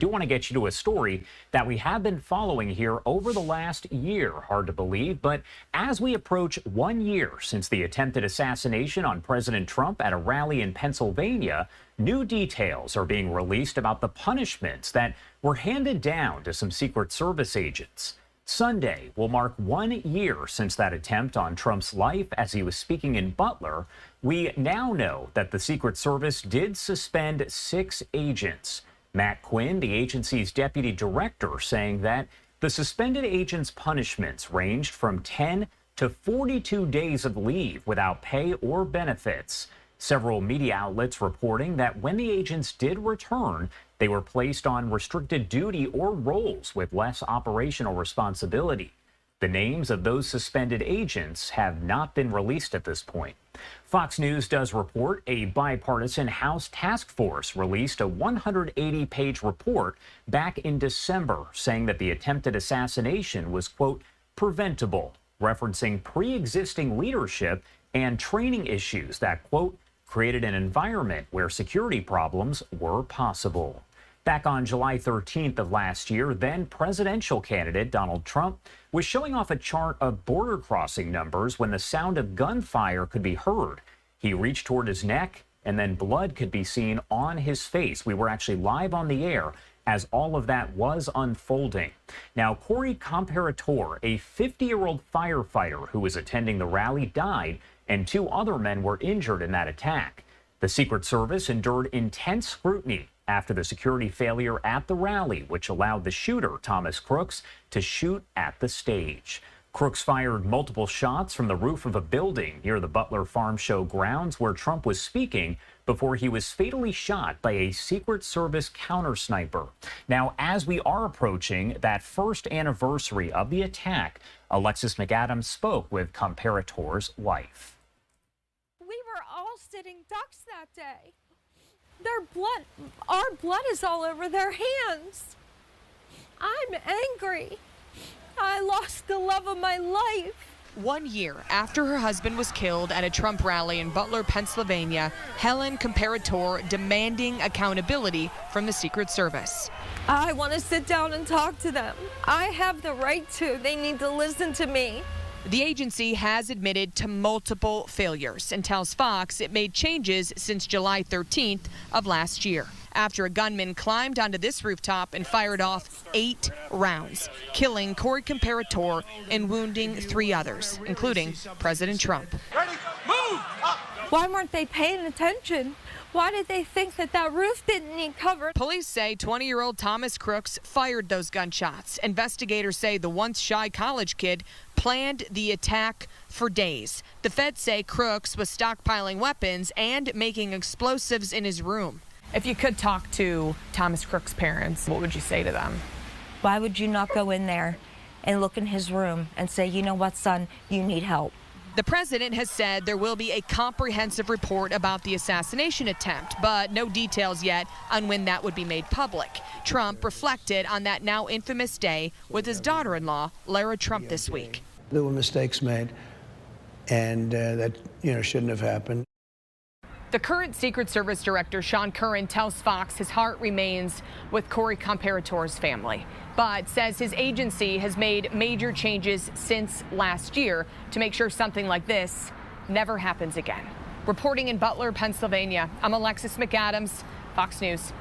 do want to get you to a story that we have been following here over the last year. Hard to believe, but as we approach 1 year since the attempted assassination on President Trump at a rally in Pennsylvania, new details are being released about the punishments that were handed down to some Secret Service agents. Sunday will mark 1 year since that attempt on Trump's life as he was speaking in Butler. We now know that the Secret Service did suspend 6 agents. Matt Quinn, the agency's deputy director, saying that the suspended agents' punishments ranged from 10 to 42 days of leave without pay or benefits. Several media outlets reporting that when the agents did return, they were placed on restricted duty or roles with less operational responsibility. The names of those suspended agents have not been released at this point. Fox News does report a bipartisan House task force released a 180-page report back in December saying that the attempted assassination was, quote, preventable, referencing pre-existing leadership and training issues that, quote, created an environment where security problems were possible. Back on July 13th of last year, then presidential candidate Donald Trump was showing off a chart of border crossing numbers when the sound of gunfire could be heard. He reached toward his neck and then blood could be seen on his face. We were actually live on the air as all of that was unfolding. Now, Corey Comparator, a 50-year-old firefighter who was attending the rally, died, and 2 other men were injured in that attack. The Secret Service endured intense scrutiny after the security failure at the rally, which allowed the shooter, Thomas Crooks, to shoot at the stage. Crooks fired multiple shots from the roof of a building near the Butler Farm Show grounds where Trump was speaking before he was fatally shot by a Secret Service counter sniper. Now, as we are approaching that first anniversary of the attack, Alexis McAdams spoke with Comparator's wife. We were all sitting ducks that day. Our blood is all over their hands. I'm angry. I lost the love of my life. 1 year after her husband was killed at a Trump rally in Butler, Pennsylvania, Helen Comparator demanding accountability from the Secret Service. I want to sit down and talk to them. I have the right to. They need to listen to me. The agency has admitted to multiple failures and tells Fox it made changes since July 13th of last year, after a gunman climbed onto this rooftop and fired off 8 rounds, killing Corey Comparator and wounding 3 others, including President Trump. Ready? Move! Up. Why weren't they paying attention? Why did they think that roof didn't need cover? Police say 20-year-old Thomas Crooks fired those gunshots. Investigators say the once shy college kid planned the attack for days. The feds say Crooks was stockpiling weapons and making explosives in his room. If you could talk to Thomas Crooks' parents, what would you say to them? Why would you not go in there and look in his room and say, you know what, son, you need help? The president has said there will be a comprehensive report about the assassination attempt, but no details yet on when that would be made public. Trump reflected on that now infamous day with his daughter-in-law, Lara Trump, this week. There were mistakes made, and that, shouldn't have happened. The current Secret Service director, Sean Curran, tells Fox his heart remains with Corey Comparator's family, but says his agency has made major changes since last year to make sure something like this never happens again. Reporting in Butler, Pennsylvania, I'm Alexis McAdams, Fox News.